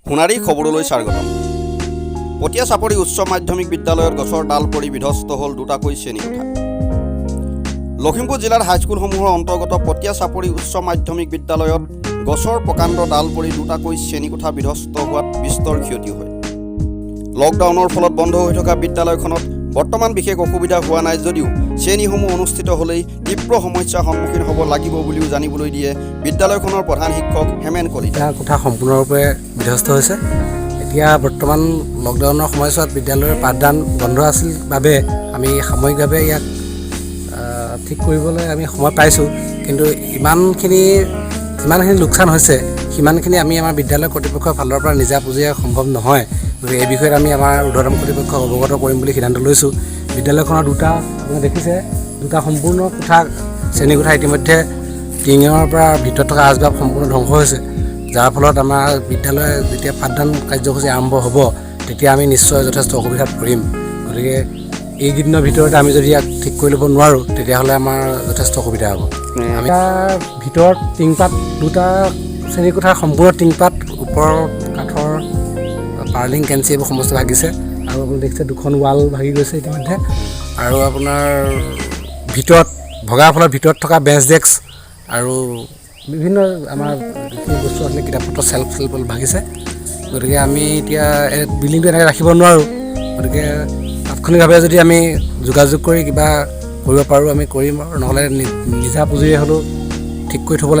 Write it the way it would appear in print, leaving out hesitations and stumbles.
সোণাৰী খবৰলৈ স্বাগতম। পটিয়া চাপৰি উচ্চ মাধ্যমিক বিদ্যালয়ত গছৰ ডাল পৰি বিধ্বস্ত হ'ল দুটাকৈ শ্ৰেণীকোঠা। লখিমপুৰ জিলাৰ হাইস্কুলসমূহৰ অন্তৰ্গত পটিয়া চাপৰি উচ্চ মাধ্যমিক বিদ্যালয়ত গছৰ প্ৰকাণ্ড ডাল পৰি দুটাকৈ শ্ৰেণীকোঠা বিধ্বস্ত হোৱাত বিস্তৰ ক্ষতি হয়। লকডাউনৰ ফলত বন্ধ হৈ থকা বিদ্যালয়খনত বৰ্তমান বিশেষ অসুবিধা হোৱা নাই যদিও শ্ৰেণীসমূহ অনুষ্ঠিত হ'লেই তীব্ৰ সমস্যাৰ সন্মুখীন হ'ব লাগিব বুলিও জানিবলৈ দিয়ে বিদ্যালয়খনৰ প্ৰধান শিক্ষক হেমেন কলিতা। কোঠা সম্পূৰ্ণৰূপে বিধ্বস্ত হৈছে। এতিয়া বৰ্তমান লকডাউনৰ সময়ছোৱাত বিদ্যালয়ৰ পাঠদান বন্ধ আছিল বাবে আমি সাময়িকভাৱে ইয়াক ঠিক কৰিবলৈ আমি সময় পাইছোঁ, কিন্তু যিমানখিনি লোকচান হৈছে সিমানখিনি আমি আমাৰ বিদ্যালয় কৰ্তৃপক্ষৰ ফালৰ পৰা নিজা পুঁজিৰে সম্ভৱ নহয়। গতিকে এই বিষয়ত আমি আমাৰ ঊৰ্ধ্বতম কৰ্তৃপক্ষক অৱগত কৰিম বুলি সিদ্ধান্ত লৈছোঁ। বিদ্যালয়খনৰ আপুনি দেখিছে দুটা সম্পূৰ্ণ শ্ৰেণীকোঠা ইতিমধ্যে টিঙৰ পৰা ভিতৰত থকা আচবাব সম্পূৰ্ণ ধ্বংস হৈছে, যাৰ ফলত আমাৰ বিদ্যালয়ে যেতিয়া পাঠদান কাৰ্যসূচী আৰম্ভ হ'ব তেতিয়া আমি নিশ্চয় যথেষ্ট অসুবিধাত পৰিম। গতিকে এইকেইদিনৰ ভিতৰতে আমি যদি ইয়াক ঠিক কৰি ল'ব নোৱাৰোঁ তেতিয়াহ'লে আমাৰ যথেষ্ট অসুবিধা হ'ব। আমি তাৰ ভিতৰত টিংপাত দুটা শ্ৰেণীকোঠাৰ সম্পূৰ্ণ টিংপাত ওপৰৰ কাঠৰ পাৰ্লিং কেঞ্চি এইবোৰ সমস্ত ভাগিছে, আৰু আপুনি দেখিছে দুখন ৱাল ভাগি গৈছে ইতিমধ্যে। আৰু আপোনাৰ ভিতৰত ভগাৰ ফলত ভিতৰত থকা বেঞ্চ ডেস্ক আৰু বিভিন্ন আমাৰ যিখিনি বস্তু আছিলে কিতাপ পত্ৰ চেল্ফ ভাগিছে। গতিকে আমি এতিয়া বিল্ডিংটো এনেকৈ ৰাখিব নোৱাৰোঁ। গতিকে তাৎক্ষণিকভাৱে যদি আমি যোগাযোগ কৰি কিবা কৰিব পাৰোঁ আমি কৰিম, আৰু নহ'লে নিজা পুঁজিৰে হ'লেও ঠিক কৰি থ'ব লাগিব।